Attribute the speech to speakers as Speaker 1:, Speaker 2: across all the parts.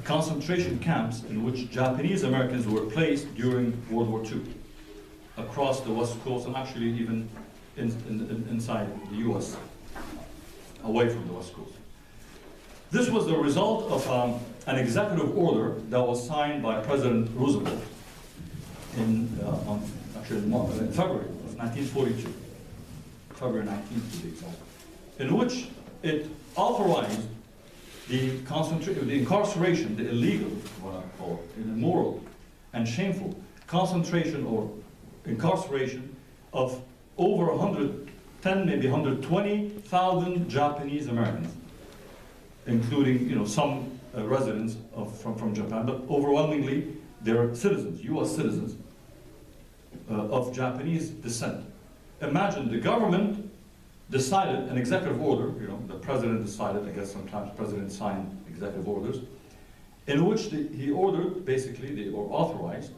Speaker 1: concentration camps in which Japanese Americans were placed during World War II across the West Coast and actually even inside the US, away from the West Coast. This was the result of an executive order that was signed by President Roosevelt in February of 1942, February 19th to be exact, in which it authorized the incarceration, the illegal, what I call it, immoral and shameful concentration or incarceration of over 110, maybe 120,000 Japanese Americans, including some residents from Japan, but overwhelmingly they're citizens, U.S. citizens of Japanese descent. Imagine the government decided an executive order, the president decided, I guess sometimes presidents sign executive orders, in which he ordered, basically, or authorized,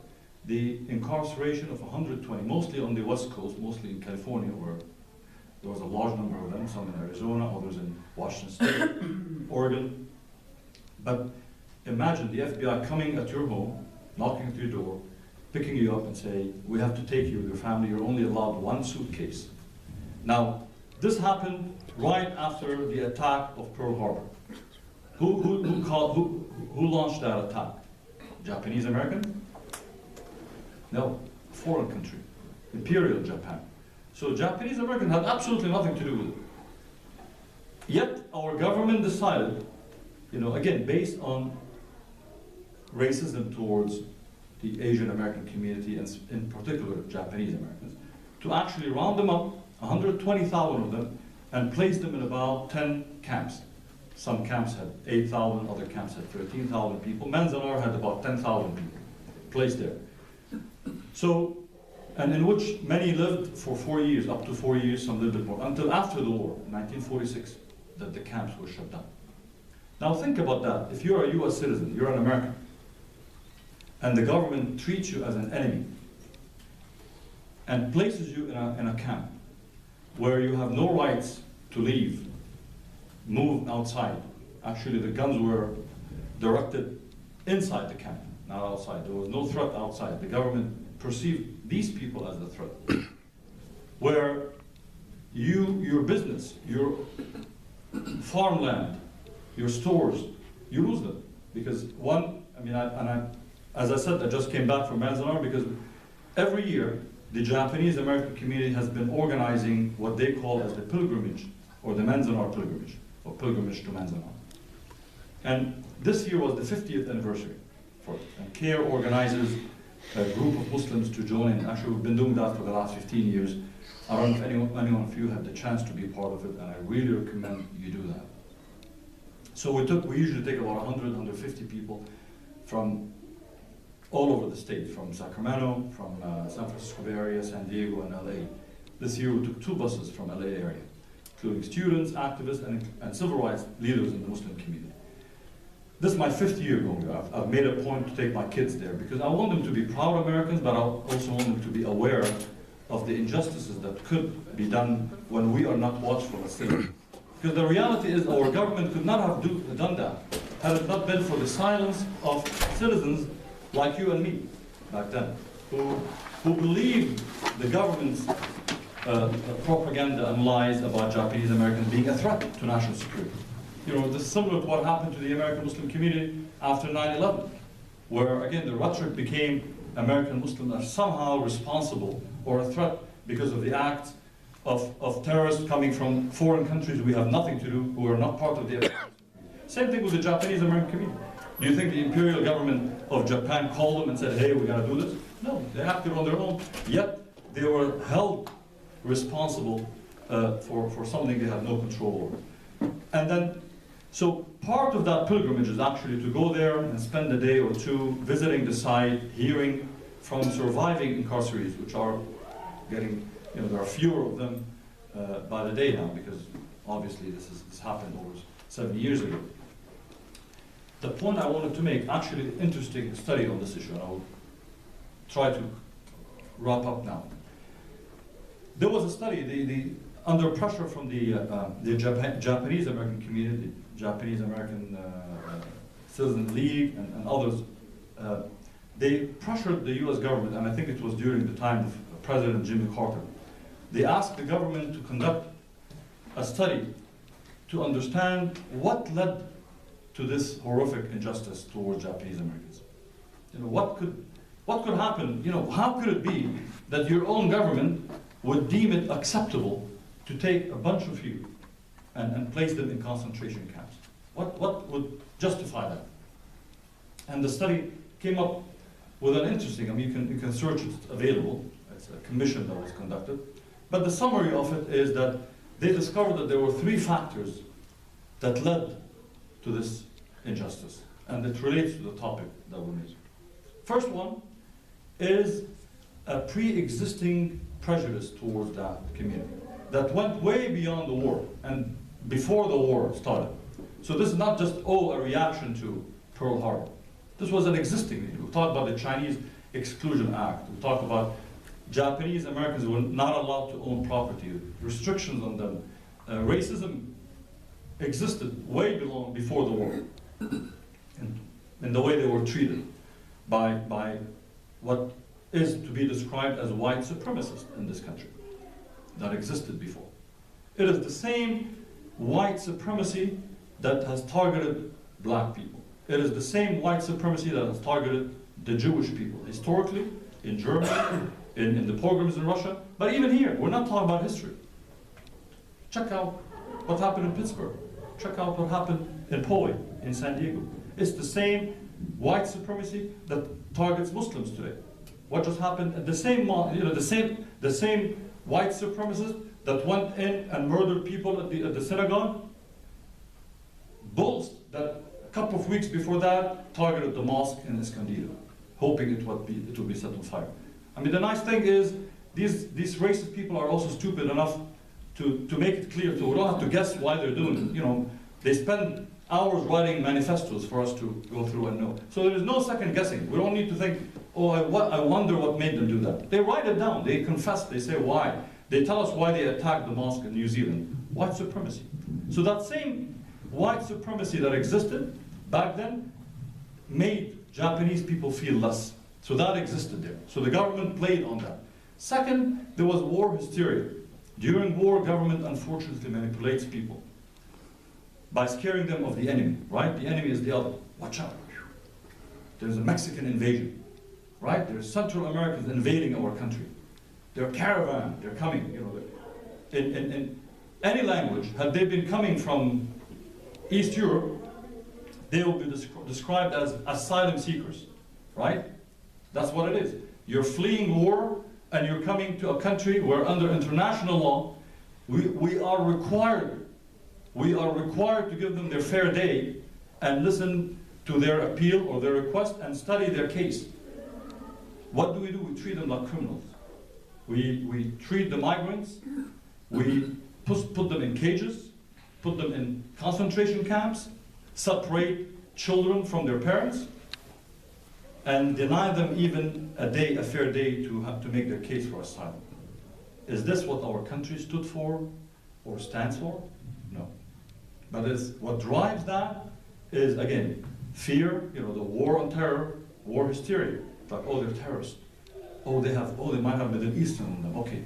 Speaker 1: the incarceration of 120, mostly on the West Coast, mostly in California, where there was a large number of them, some in Arizona, others in Washington State, Oregon. But imagine the FBI coming at your home, knocking at your door, picking you up and say, we have to take you with your family, you're only allowed one suitcase. Now, this happened right after the attack of Pearl Harbor. Who launched that attack? Japanese American? No, foreign country, Imperial Japan. So Japanese American had absolutely nothing to do with it. Yet our government decided, again, based on racism towards the Asian American community, and in particular Japanese Americans, to actually round them up, 120,000 of them, and place them in about 10 camps. Some camps had 8,000, other camps had 13,000 people. Manzanar had about 10,000 people placed there. So, and in which many lived for 4 years, up to 4 years, some a little bit more, until after the war, 1946, that the camps were shut down. Now think about that. If you're a US citizen, you're an American, and the government treats you as an enemy, and places you in a camp, where you have no rights to leave, move outside. Actually, the guns were directed inside the camp, not outside. There was no threat outside. The government perceived these people as the threat. Where your business, your farmland, your stores, you lose them. Because as I said, I just came back from Manzanar because every year, the Japanese American community has been organizing what they call as the pilgrimage, or the Manzanar pilgrimage, or pilgrimage to Manzanar. And this year was the 50th anniversary for it. And CARE organizes a group of Muslims to join in. Actually, we've been doing that for the last 15 years. I don't know if anyone of you had the chance to be part of it, and I really recommend you do that. So we usually take about 100, 150 people from all over the state, from Sacramento, from San Francisco Bay Area, San Diego, and LA. This year we took 2 buses from LA area, including students, activists, and civil rights leaders in the Muslim community. This is my 5th year going there. I've made a point to take my kids there because I want them to be proud Americans, but I also want them to be aware of the injustices that could be done when we are not watchful as citizens. Because the reality is our government could not have done that had it not been for the silence of citizens like you and me back then, who believed the government's propaganda and lies about Japanese Americans being a threat to national security. This is similar to what happened to the American Muslim community after 9/11, where again the rhetoric became American Muslims are somehow responsible or a threat because of the acts of terrorists coming from foreign countries we have nothing to do, who are not part of the American community. Same thing with the Japanese American community. Do you think the imperial government of Japan called them and said, hey, we got to do this? No, they acted on their own, yet they were held responsible for something they had no control over. And then, so part of that pilgrimage is actually to go there and spend a day or two visiting the site, hearing from surviving incarcerees, which are getting, there are fewer of them by the day now, because obviously this happened over 70 years ago. The point I wanted to make, actually an interesting study on this issue, and I'll try to wrap up now. There was a study, under pressure from the Japanese American community, Japanese American Citizen League, and others, they pressured the US government, and I think it was during the time of President Jimmy Carter. They asked the government to conduct a study to understand what led to this horrific injustice towards Japanese Americans. You know, what could happen? You know, how could it be that your own government would deem it acceptable to take a bunch of you and place them in concentration camps? What would justify that? And the study came up with an interesting, I mean, you can search it, it's available. It's a commission that was conducted. But the summary of it is that they discovered that there were 3 factors that led to this injustice, and it relates to the topic that we made. First one is a pre-existing prejudice towards that community that went way beyond the war and before the war started. So this is not just, a reaction to Pearl Harbor. This was an existing, we talked about the Chinese Exclusion Act, we talked about Japanese Americans were not allowed to own property, restrictions on them. Racism existed way before the war, in the way they were treated by what is to be described as white supremacists in this country that existed before. It is the same white supremacy that has targeted black people. It is the same white supremacy that has targeted the Jewish people, historically, in Germany, in the pogroms in Russia, but even here, we're not talking about history. Check out what happened in Pittsburgh. Check out what happened in Poway, in San Diego. It's the same white supremacy that targets Muslims today. What just happened? The same white supremacists that went in and murdered people at the synagogue, boast that a couple of weeks before that targeted the mosque in Escondido, hoping it would be set on fire. I mean, the nice thing is these racist people are also stupid enough to make it clear we don't have to guess why they're doing it. You know, they spend hours writing manifestos for us to go through and know. So there is no second guessing. We don't need to think, I wonder what made them do that. They write it down. They confess. They say why. They tell us why they attacked the mosque in New Zealand. White supremacy. So that same white supremacy that existed back then made Japanese people feel less. So that existed there. So the government played on that. Second, there was war hysteria. During war, government unfortunately manipulates people by scaring them of the enemy, right? The enemy is the other. Watch out. There's a Mexican invasion, right? There's Central Americans invading our country. They're caravan, they're coming, you know. In any language, had they been coming from East Europe, they will be described as asylum seekers, right? That's what it is. You're fleeing war and you're coming to a country where under international law, we are required to give them their fair day and listen to their appeal or their request and study their case. What do? We treat them like criminals. We treat the migrants, we put them in cages, put them in concentration camps, separate children from their parents, and deny them even a fair day to make their case for asylum. Is this what our country stood for or stands for? No. But what drives that is, again, fear, you know, the war on terror, war hysteria. Like, they're terrorists. They might have Middle Eastern in them. Okay.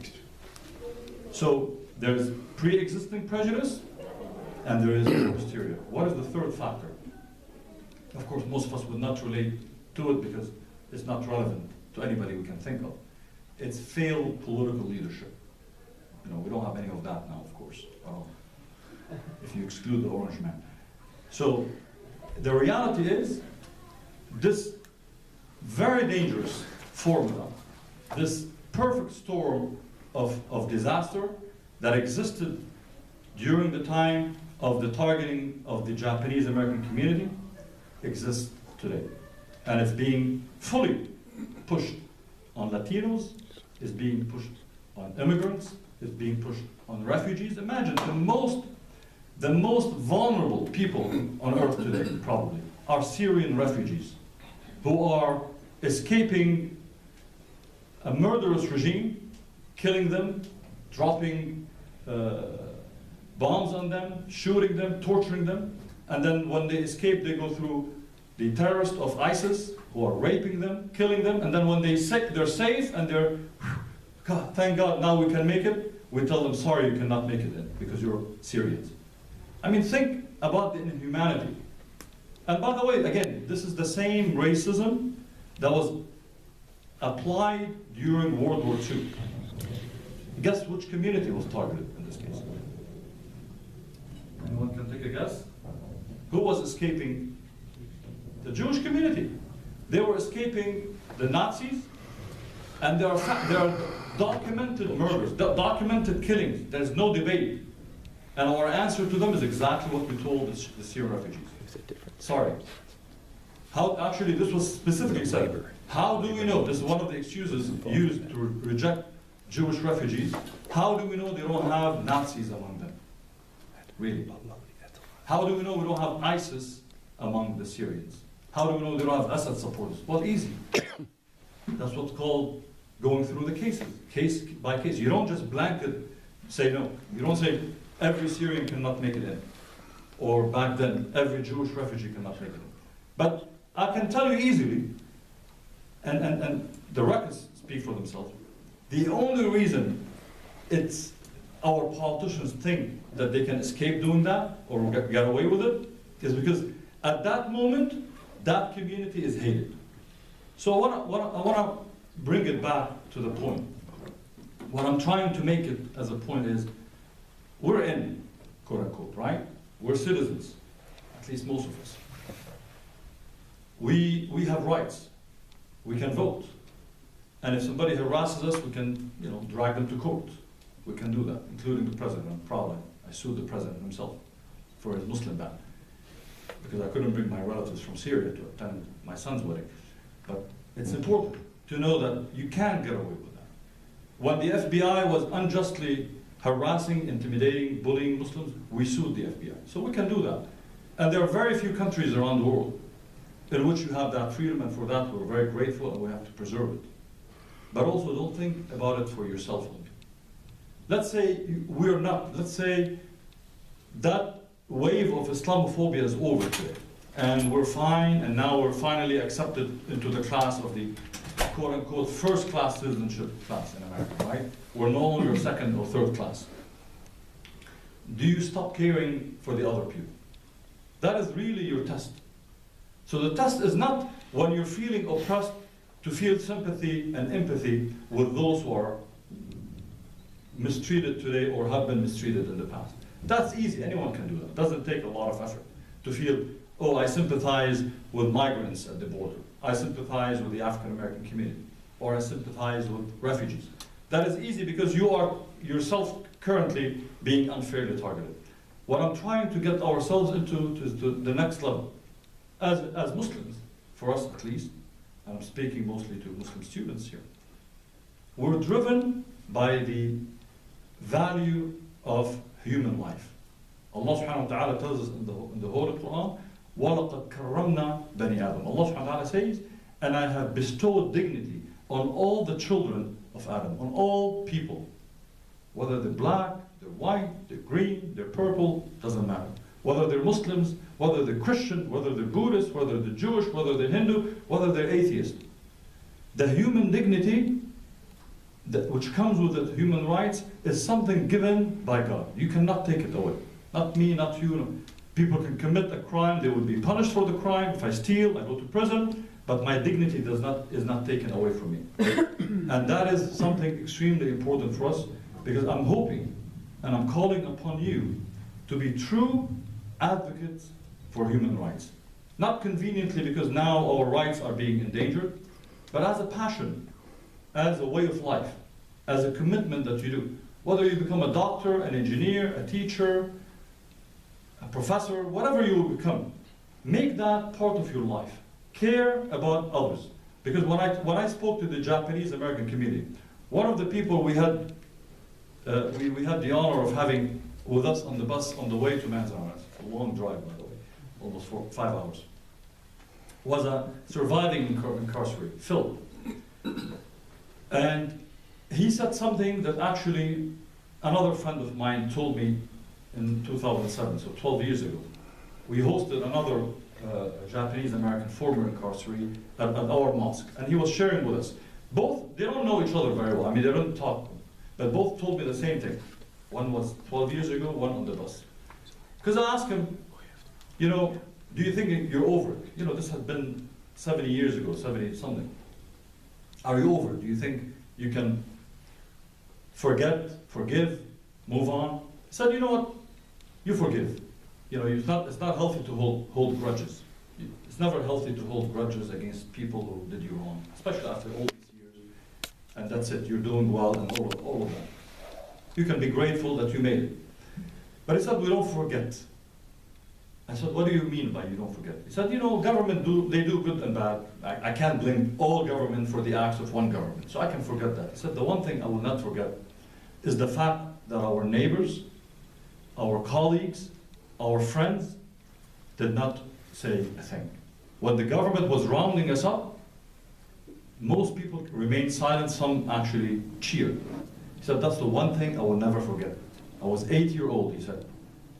Speaker 1: So there's pre-existing prejudice and there is war hysteria. What is the third factor? Of course, most of us would not relate to it because it's not relevant to anybody we can think of. It's failed political leadership. You know, we don't have any of that now, of course, if you exclude the Orange Man. So the reality is this very dangerous formula, this perfect storm of disaster that existed during the time of the targeting of the Japanese American community exists today. And it's being fully pushed on Latinos, it's being pushed on immigrants, it's being pushed on refugees. Imagine the most vulnerable people on earth today, probably, are Syrian refugees who are escaping a murderous regime, killing them, dropping bombs on them, shooting them, torturing them, and then when they escape, they go through the terrorists of ISIS who are raping them, killing them, and then when they're safe and they're, God, thank God, now we can make it, we tell them, sorry, you cannot make it in because you're Syrians. I mean, think about the inhumanity. And by the way, again, this is the same racism that was applied during World War II. Guess which community was targeted in this case? Anyone can take a guess? Who was escaping? The Jewish community. They were escaping the Nazis, and there are documented murders, documented killings. There's no debate. And our answer to them is exactly what we told the Syrian refugees. Sorry. How, actually, this was specifically said. How do we know? This is one of the excuses used to reject Jewish refugees. How do we know they don't have Nazis among them? Really? How do we know we don't have ISIS among the Syrians? How do we know they don't have Assad supporters? Well, easy. That's what's called going through the cases, case by case. You don't just blanket say no. You don't say every Syrian cannot make it in. Or back then, every Jewish refugee cannot make it in. But I can tell you easily, and the records speak for themselves, the only reason it's our politicians think that they can escape doing that or get away with it is because at that moment, that community is hated. So I want to bring it back to the point. What I'm trying to make it as a point is, we're in, quote unquote, right? We're citizens, at least most of us. We have rights. We can vote. And if somebody harasses us, we can, drag them to court. We can do that, including the president. I'm proud. I sued the president himself for his Muslim ban because I couldn't bring my relatives from Syria to attend my son's wedding. But it's important to know that you can get away with that. When the FBI was unjustly harassing, intimidating, bullying Muslims, we sued the FBI. So we can do that. And there are very few countries around the world in which you have that freedom, and for that we're very grateful and we have to preserve it. But also don't think about it for yourself only. Let's say we're not, let's say that wave of Islamophobia is over today, and we're fine, and now we're finally accepted into the class of the quote-unquote first-class citizenship class in America, right? We're no longer second or third class. Do you stop caring for the other people? That is really your test. So the test is not when you're feeling oppressed to feel sympathy and empathy with those who are mistreated today or have been mistreated in the past. That's easy, anyone can do that. It doesn't take a lot of effort to feel, oh, I sympathize with migrants at the border. I sympathize with the African American community, or I sympathize with refugees. That is easy because you are yourself currently being unfairly targeted. What I'm trying to get ourselves into is the next level. As Muslims, for us at least, and I'm speaking mostly to Muslim students here, we're driven by the value of human life. Allah subhanahu wa ta'ala tells us in the Holy Quran, وَلَقَدْ كَرَّمْنَا بَنِي آدَمَ. Allah subhanahu wa ta'ala says, and I have bestowed dignity on all the children of Adam, on all people. Whether they're black, they're white, they're green, they're purple, doesn't matter. Whether they're Muslims, whether they're Christian, whether they're Buddhist, whether they're Jewish, whether they're Hindu, whether they're atheist. The human dignity which comes with the human rights is something given by God. You cannot take it away. Not me, not you. People can commit a crime, they will be punished for the crime. If I steal, I go to prison, but my dignity is not taken away from me. And that is something extremely important for us, because I'm hoping and I'm calling upon you to be true advocates for human rights. Not conveniently because now our rights are being endangered, but as a passion, as a way of life, as a commitment that you do. Whether you become a doctor, an engineer, a teacher, a professor, whatever you will become, make that part of your life. Care about others. Because when I spoke to the Japanese American community, one of the people we had the honor of having with us on the bus on the way to Manzanar, a long drive by the way, almost 5 hours, was a surviving incarcerated, Phil. And he said something that actually another friend of mine told me in 2007, so 12 years ago. We hosted another a Japanese American former incarceree at our mosque, and he was sharing with us. Both, they don't know each other very well. I mean, they don't talk, but both told me the same thing. One was 12 years ago, one on the bus. Because I asked him, you know, do you think you're over it? You know, this had been 70 years ago, 70 something. Are you over it? Do you think you can forget, forgive, move on? He said, you know what? You forgive. You know, it's not healthy to hold grudges. It's never healthy to hold grudges against people who did you wrong, especially after all these years. And that's it, you're doing well and all of that. You can be grateful that you made it. But he said, we don't forget. I said, what do you mean by you don't forget? He said, you know, government they do good and bad. I can't blame all government for the acts of one government, so I can forget that. He said, the one thing I will not forget is the fact that our neighbors, our colleagues, our friends did not say a thing. When the government was rounding us up, most people remained silent, some actually cheered. He said, that's the one thing I will never forget. I was 8-year-old, he said.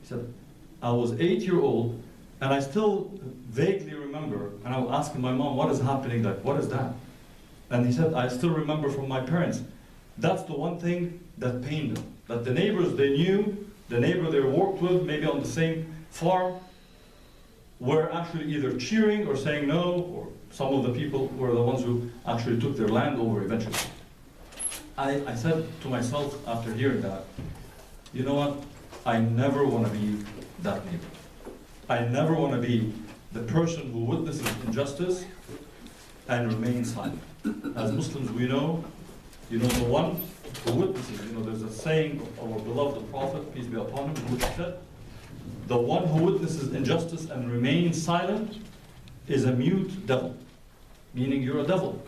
Speaker 1: He said, I was 8-year-old, and I still vaguely remember, and I was asking my mom, what is happening, like, what is that? And he said, I still remember from my parents. That's the one thing that pained them. That the neighbors they knew, the neighbor they worked with, maybe on the same farm, were actually either cheering or saying no, or some of the people were the ones who actually took their land over eventually. I said to myself after hearing that, you know what, I never want to be that neighbor. I never want to be the person who witnesses injustice and remains silent. As Muslims we know, you know, the one who witnesses, you know, there's a saying of our beloved Prophet, peace be upon him, who said, the one who witnesses injustice and remains silent is a mute devil, meaning you're a devil.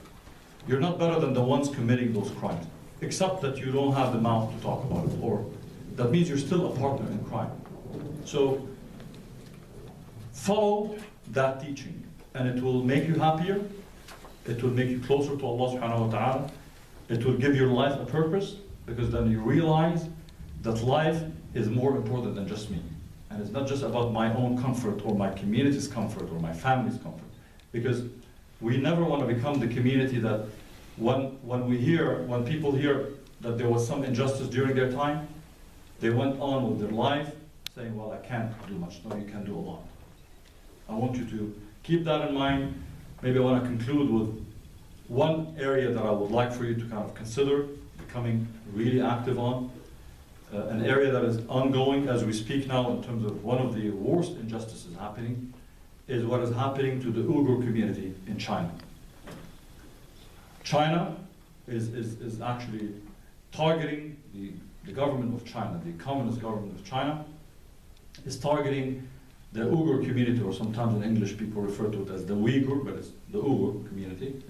Speaker 1: You're not better than the ones committing those crimes, except that you don't have the mouth to talk about it, or that means you're still a partner in crime. So follow that teaching, and it will make you happier, it will make you closer to Allah subhanahu wa ta'ala, it will give your life a purpose, because then you realize that life is more important than just me. And it's not just about my own comfort or my community's comfort or my family's comfort. Because we never want to become the community that when people hear that there was some injustice during their time, they went on with their life saying, well, I can't do much. No, you can do a lot. I want you to keep that in mind. Maybe I want to conclude with one area that I would like for you to kind of consider becoming really active on. An area that is ongoing as we speak now in terms of one of the worst injustices happening is what is happening to the Uyghur community in China. China is actually targeting the government of China, the Communist government of China, is targeting the Uyghur community, or sometimes in English people refer to it as the Uyghur, but it's the Uyghur community.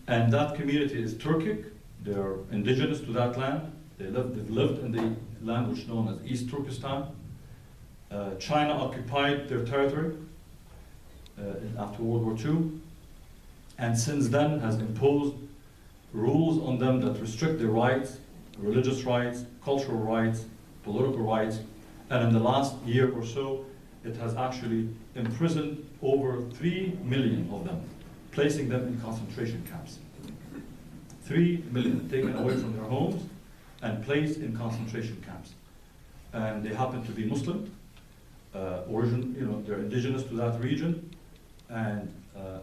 Speaker 1: And that community is Turkic, they're indigenous to that land. They've lived in the land which is known as East Turkestan. China occupied their territory after World War II, and since then has imposed rules on them that restrict their rights, religious rights, cultural rights, political rights, and in the last year or so, it has actually imprisoned over 3 million of them, placing them in concentration camps. 3 million taken away from their homes and placed in concentration camps. And they happen to be Muslim, they're indigenous to that region, and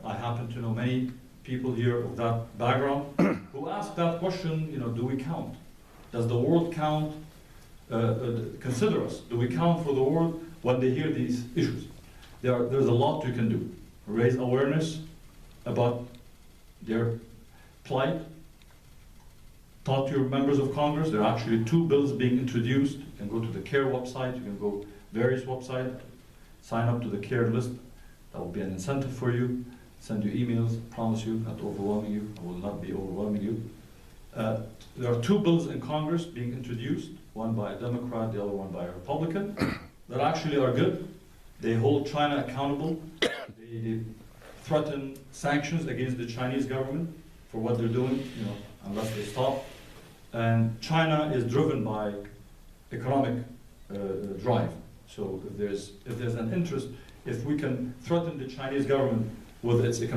Speaker 1: I happen to know many people here of that background who ask that question, do we count? Does the world count, consider us? Do we count for the world when they hear these issues? There's a lot you can do. Raise awareness about their plight. Talk to your members of Congress. There are actually 2 bills being introduced. You can go to the CARE website, you can go various websites, sign up to the CARE list. That will be an incentive for you. Send you emails, promise you, not overwhelming you. I will not be overwhelming you. There are 2 bills in Congress being introduced, one by a Democrat, the other one by a Republican, that actually are good. They hold China accountable. They threaten sanctions against the Chinese government for what they're doing, unless they stop. And China is driven by economic drive. So if there's an interest, if we can threaten the Chinese government with its economic